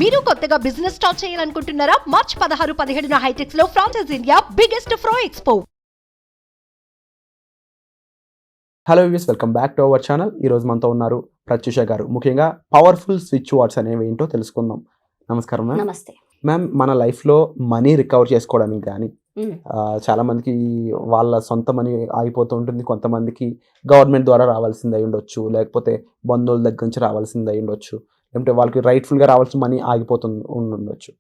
మీరు కొత్తగా business start చేయాలనుకుంటున్నారా? మార్చ్ 16-17 హైటెక్స్ లో franchise India biggest ఫ్రో expo. Hello views, welcome back to our channel. ఈరోజు మనతో ఉన్నారు ప్రత్యూష గారు. ముఖ్యంగా పవర్ఫుల్ స్విచ్ వర్డ్స్ అనేవి ఏంటో తెలుసుకుందాం. నమస్కారం మ్యామ్. నమస్తే మ్యామ్, మన లైఫ్లో మనీ రికవర్ చేసుకోవడానికి కానీ చాలా మందికి వాళ్ళ సొంత మనీ ఆగిపోతూ ఉంటుంది. కొంతమందికి గవర్నమెంట్ ద్వారా రావాల్సింది అయి ఉండొచ్చు, లేకపోతే బంధువుల దగ్గర నుంచి రావాల్సింది అయి ఉండొచ్చు, లేకపోతే వాళ్ళకి రైట్ఫుల్గా రావాల్సిన మనీ ఆగిపోతుంది ఉండొచ్చు.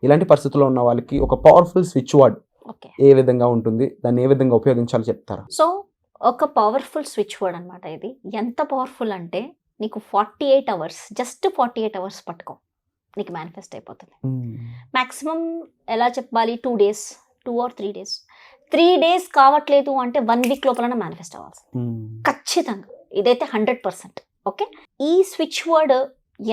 ఇలాంటి పరిస్థితుల్లో ఉన్న వాళ్ళకి ఒక పవర్ఫుల్ స్విచ్ వర్డ్ ఏ విధంగా ఉంటుంది, దాన్ని ఏ విధంగా ఉపయోగించాలో చెప్తారా? సో ఒక పవర్ఫుల్ స్విచ్ వర్డ్ అనమాట ఇది. ఎంత పవర్ఫుల్ అంటే నీకు 48 అవర్స్, జస్ట్ 48 అవర్స్ పట్టుకో, నీకు మేనిఫెస్ట్ అయిపోతుంది. మ్యాక్సిమం ఎలా చెప్పాలి, 2 days, 2 or 3 days. 3 days కావట్లేదు అంటే 1 week లోపల మేనిఫెస్ట్ అవ్వాలి ఖచ్చితంగా. ఇదైతే 100%. ఓకే, ఈ స్విచ్ వర్డ్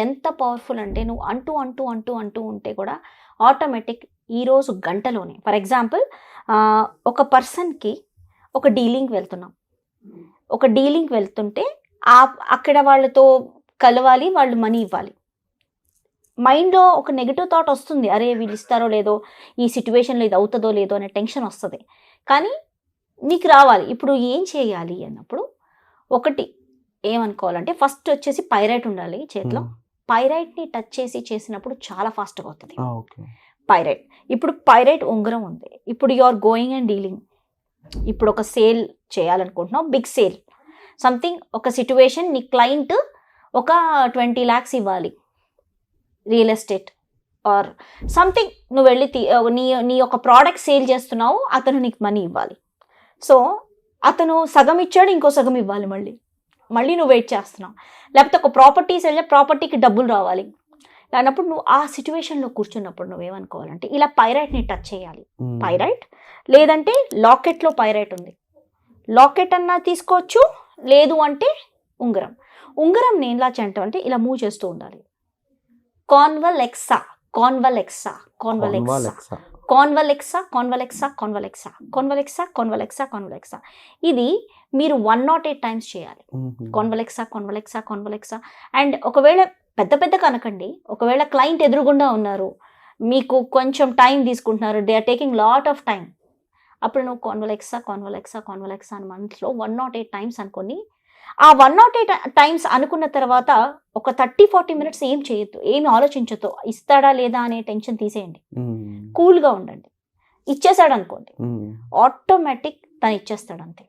ఎంత పవర్ఫుల్ అంటే నువ్వు అంటూ అంటూ అంటూ అంటూ ఉంటే కూడా ఆటోమేటిక్ ఈరోజు గంటలోనే. ఫర్ ఎగ్జాంపుల్, ఒక పర్సన్కి ఒక డీలింగ్ వెళ్తుంటే అక్కడ వాళ్ళతో కలవాలి, వాళ్ళు మనీ ఇవ్వాలి. మైండ్లో ఒక నెగిటివ్ థాట్ వస్తుంది, అరే వీళ్ళు ఇస్తారో లేదో, ఈ సిచ్యువేషన్లో ఇది అవుతుందో లేదో అనే టెన్షన్ వస్తుంది. కానీ నీకు రావాలి. ఇప్పుడు ఏం చేయాలి అన్నప్పుడు ఒకటి ఏమనుకోవాలంటే, ఫస్ట్ వచ్చేసి పైరైట్ ఉండాలి చేతిలో. పైరైట్ని టచ్ చేసినప్పుడు చాలా ఫాస్ట్గా అవుతుంది పైరైట్. ఇప్పుడు పైరైట్ ఉంగరం ఉంది. ఇప్పుడు you are going and dealing. ఇప్పుడు ఒక సేల్ చేయాలనుకుంటున్నావు, బిగ్ సేల్ సంథింగ్, ఒక సిచ్యువేషన్, నీ క్లయింట్ ఒక 20 lakhs ఇవ్వాలి, రియల్ ఎస్టేట్ ఆర్ సంథింగ్. నువ్వు వెళ్ళి నీ యొక్క ప్రోడక్ట్ సేల్ చేస్తున్నావు, అతను నీకు మనీ ఇవ్వాలి. సో అతను సగం ఇచ్చాడు, ఇంకో సగం ఇవ్వాలి, మళ్ళీ నువ్వు వెయిట్ చేస్తున్నావు. లేకపోతే ఒక ప్రాపర్టీ సేల్, ప్రాపర్టీకి డబ్బులు రావాలి అన్నప్పుడు నువ్వు ఆ సిచ్యువేషన్లో కూర్చున్నప్పుడు నువ్వేమనుకోవాలంటే, ఇలా పైరైట్ని టచ్ చేయాలి. పైరైట్ లేదంటే లాకెట్లో పైరైట్ ఉంది, లాకెట్ అన్నా తీసుకోవచ్చు. లేదు అంటే ఉంగరం నేను ఎలా చేయటం అంటే ఇలా మూవ్ చేస్తూ ఉండాలి. కాన్వలెక్సా, ఇది మీరు 108 times చేయాలి. కాన్వలెక్సా. అండ్ ఒకవేళ పెద్ద కనకండి, ఒకవేళ క్లయింట్ ఎదురుగుండా ఉన్నారు, మీకు కొంచెం టైం తీసుకుంటున్నారు, they are taking lot of time, అప్పుడు నువ్వు కాన్వలెక్సా అని మనసులో 108 times అనుకొని, ఆ 108 times అనుకున్న తర్వాత ఒక 30-40 minutes ఏం చేయొద్దు, ఏమి ఆలోచించొద్దు. ఇస్తాడా లేదా అనే టెన్షన్ తీసేయండి, కూల్గా ఉండండి. ఇచ్చేసాడు అనుకోండి, ఆటోమేటిక్ తను ఇచ్చేస్తాడు అంతే.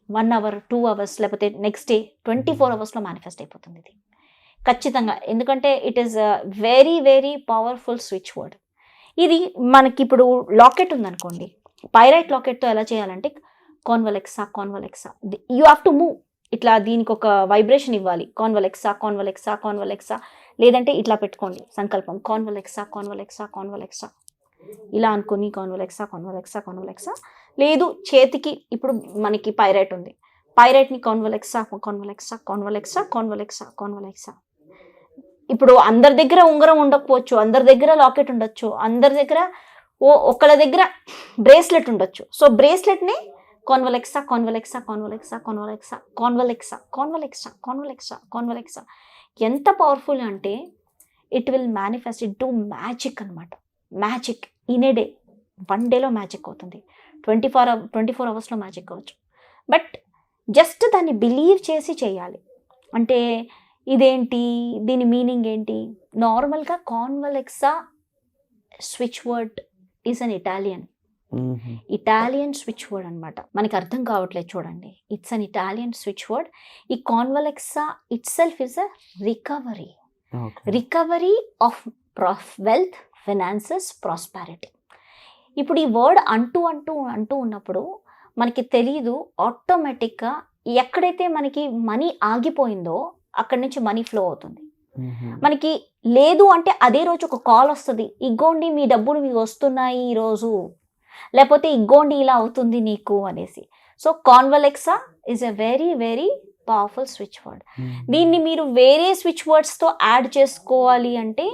1 hour, 2 hours, లేకపోతే నెక్స్ట్ డే 24 hours మేనిఫెస్ట్ అయిపోతుంది ఇది ఖచ్చితంగా. ఎందుకంటే it is very very powerful switch word ఇది. మనకి ఇప్పుడు లాకెట్ ఉందనుకోండి, పైరైట్ లాకెట్తో ఎలా చేయాలంటే కాన్వలెక్సా, యూ హ్యావ్ టు మూవ్. ఇట్లా దీనికి ఒక వైబ్రేషన్ ఇవ్వాలి, కాన్వలెక్సా. లేదంటే ఇట్లా పెట్టుకోండి సంకల్పం, కాన్వలెక్సా ఇలా అనుకుని కాన్వలెక్సా. లేదు చేతికి, ఇప్పుడు మనకి పైరైట్ ఉంది, పైరైట్ని కాన్వలెక్సా. ఇప్పుడు అందరి దగ్గర ఉంగరం ఉండకపోవచ్చు, అందరి దగ్గర లాకెట్ ఉండొచ్చు, అందరి దగ్గర ఒకళ్ళ దగ్గర బ్రేస్లెట్ ఉండొచ్చు. సో బ్రేస్లెట్ని కాన్వలెక్సా. ఎంత పవర్ఫుల్ అంటే it will manifest in to magic అనమాట. మ్యాజిక్ ఇన్ ఏ డే, 1 dayలో మ్యాజిక్ అవుతుంది, 24 hours మ్యాజిక్ అవ్వచ్చు. బట్ జస్ట్ దాన్ని బిలీవ్ చేసి చేయాలి. అంటే ఇదేంటి, దీని మీనింగ్ ఏంటి? నార్మల్గా కాన్వలెక్సా switch word is an Italian switch word అనమాట. మనకి అర్థం కావట్లేదు చూడండి, it's an Italian switch word. ఈ కాన్వలెక్సా itself is a recovery of wealth, finances, prosperity. ఇప్పుడు ఈ వర్డ్ అంటూ ఉన్నప్పుడు మనకి తెలీదు, ఆటోమేటిక్గా ఎక్కడైతే మనకి మనీ ఆగిపోయిందో అక్కడి నుంచి మనీ ఫ్లో అవుతుంది. మనకి లేదు అంటే అదే రోజు ఒక కాల్ వస్తుంది, ఇగోండి మీ డబ్బులు మీకు వస్తున్నాయి ఈరోజు, లేకపోతే ఇగోండి ఇలా అవుతుంది నీకు అనేసి. సో కాన్వలెక్సా is a very very powerful switch word. దీన్ని మీరు వేరే స్విచ్ వర్డ్స్తో యాడ్ చేసుకోవాలి అంటే,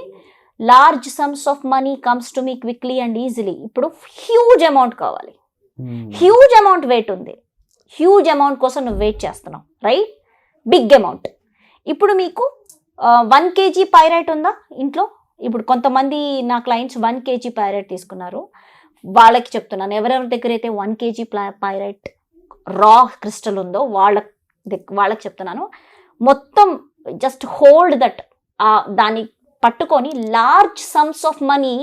large sums of money comes to me quickly and easily. ఇప్పుడు హ్యూజ్ అమౌంట్ కావాలి, హ్యూజ్ అమౌంట్ వెయిట్ ఉంది, హ్యూజ్ అమౌంట్ కోసం నువ్వు వెయిట్ చేస్తున్నావు, రైట్? Big amount. ఇప్పుడు మీకు 1 kg పైరైట్ ఉందా ఇంట్లో? ఇప్పుడు కొంతమంది నా క్లయింట్స్ 1 kg పైరైట్ తీసుకున్నారు. వాళ్ళకి చెప్తున్నాను, ఎవరెవరి దగ్గర అయితే 1 kg పైరైట్ రా క్రిస్టల్ ఉందో వాళ్ళకి చెప్తున్నాను, మొత్తం జస్ట్ హోల్డ్ దట్, దాన్ని పట్టుకొని large sums of money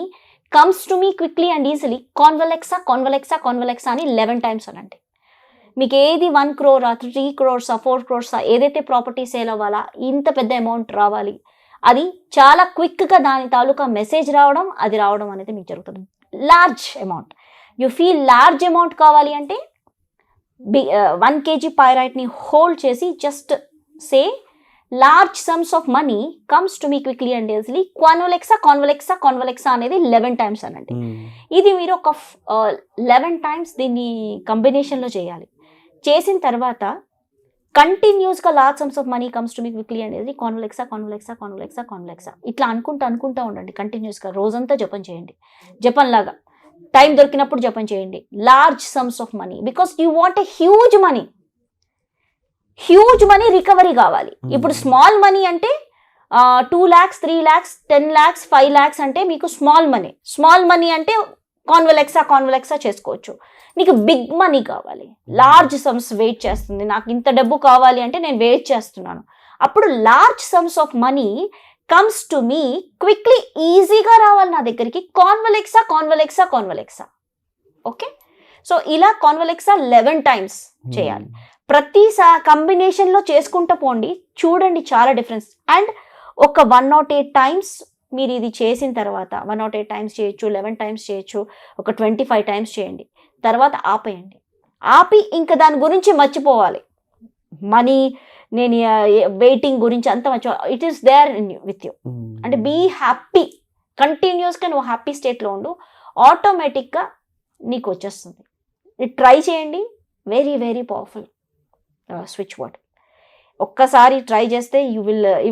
comes to me quickly and easily. కాన్వలెక్సా కాన్వలెక్సా కాన్వలెక్సా అని 11 times అనండి. మీకు ఏది 1 crore 3 crores 4 crores ఏదైతే ప్రాపర్టీ సేల్ అవ్వాలా, ఇంత పెద్ద అమౌంట్ రావాలి, అది చాలా క్విక్గా దాని తాలూకా మెసేజ్ రావడం, అది రావడం అనేది మీకు జరుగుతుంది. Large amount, you feel large amount కావాలి అంటే 1 kg పైరైట్ని హోల్డ్ చేసి just say large sums of money comes to me quickly and easily. కాన్వలెక్సా కాన్వలెక్సా కాన్వలెక్సా అనేది 11 times అనండి. ఇది మీరు ఒక 11 times దీన్ని కాంబినేషన్లో చేయాలి. చేసిన తర్వాత కంటిన్యూస్గా large sums of money comes to me quickly అనేది కాన్వలెక్సా కాన్వలెక్సా కాన్వలెక్సా కాన్వలెక్సా ఇట్లా అనుకుంటూ ఉండండి. కంటిన్యూస్గా రోజంతా జపం చేయండి, జపంలాగా టైం దొరికినప్పుడు జపం చేయండి. Large sums of money, because you want a huge money recovery కావాలి. ఇప్పుడు స్మాల్ మనీ అంటే 2 lakhs 3 lakhs 10 lakhs 5 lakhs అంటే మీకు స్మాల్ మనీ అంటే కాన్వలెక్సా చేసుకోవచ్చు. నీకు బిగ్ మనీ కావాలి, లార్జ్ సమ్స్ వెయిట్ చేస్తుంది, నాకు ఇంత డబ్బు కావాలి అంటే నేను వెయిట్ చేస్తున్నాను, అప్పుడు large sums of money comes to me quickly, ఈజీగా రావాలి నా దగ్గరికి. కాన్వలెక్సా. ఓకే, సో ఇలా కాన్వలెక్సా 11 times చేయాలి. ప్రతి కాంబినేషన్లో చేసుకుంటూ పోండి, చూడండి చాలా డిఫరెన్స్. అండ్ ఒక 108 times మీరు ఇది చేసిన తర్వాత 108 times చేయొచ్చు, 11 times చేయొచ్చు, ఒక 25 times చేయండి. తర్వాత ఆపేయండి. ఆపి ఇంకా దాని గురించి మర్చిపోవాలి. మనీ, నేను వెయిటింగ్ గురించి అంతా మర్చిపోవాలి. It is there with you. అంటే బీ హ్యాపీ, కంటిన్యూస్గా నువ్వు హ్యాపీ స్టేట్లో ఉండు, ఆటోమేటిక్గా నీకు వచ్చేస్తుంది. ట్రై చేయండి, very very powerful switch word. ఒక్కసారి ట్రై చేస్తే you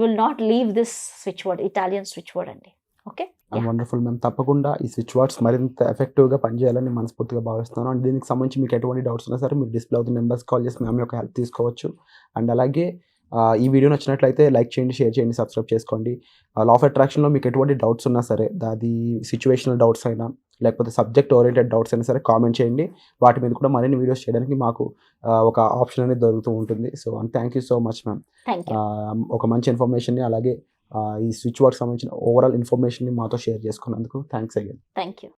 will not leave this switch word, Italian switch word అండి. Okay, wonderful ma'am. తప్పకుండా ఈ స్విచ్ వర్డ్స్ మరింత ఎఫెక్టివ్గా పనిచేయాలని మనస్ఫూర్తిగా భావిస్తున్నాను. అండ్ దీనికి సంబంధించి మీకు ఎటువంటి డౌట్స్ ఉన్నా సరే మీరు డిస్ప్లే అవుతున్న నెంబర్స్ కాల్ చేసి మ్యామ్ యొక్క హెల్ప్ తీసుకోవచ్చు. అండ్ అలాగే ఈ వీడియో నచ్చినట్లయితే లైక్ చేయండి, షేర్ చేయండి, సబ్స్క్రైబ్ చేసుకోండి. లా ఆఫ్ అట్రాక్షన్లో మీకు ఎటువంటి డౌట్స్ ఉన్నా సరే, అది సిచ్యువేషనల్ డౌట్స్ అయినా లేకపోతే సబ్జెక్ట్ ఓరియంటెడ్ డౌట్స్ అయినా సరే కామెంట్ చేయండి. వాటి మీద కూడా మరిన్ని వీడియోస్ చేయడానికి మాకు ఒక ఆప్షన్ అనేది దొరుకుతూ ఉంటుంది. So and thank you so much ma'am. ఒక మంచి ఇన్ఫర్మేషన్ని అలాగే ఈ స్విచ్ వర్డ్కి సంబంధించిన ఓవరాల్ ఇన్ఫర్మేషన్ని మాతో షేర్ చేసుకున్నందుకు థ్యాంక్స్ అగైన్. Thank you.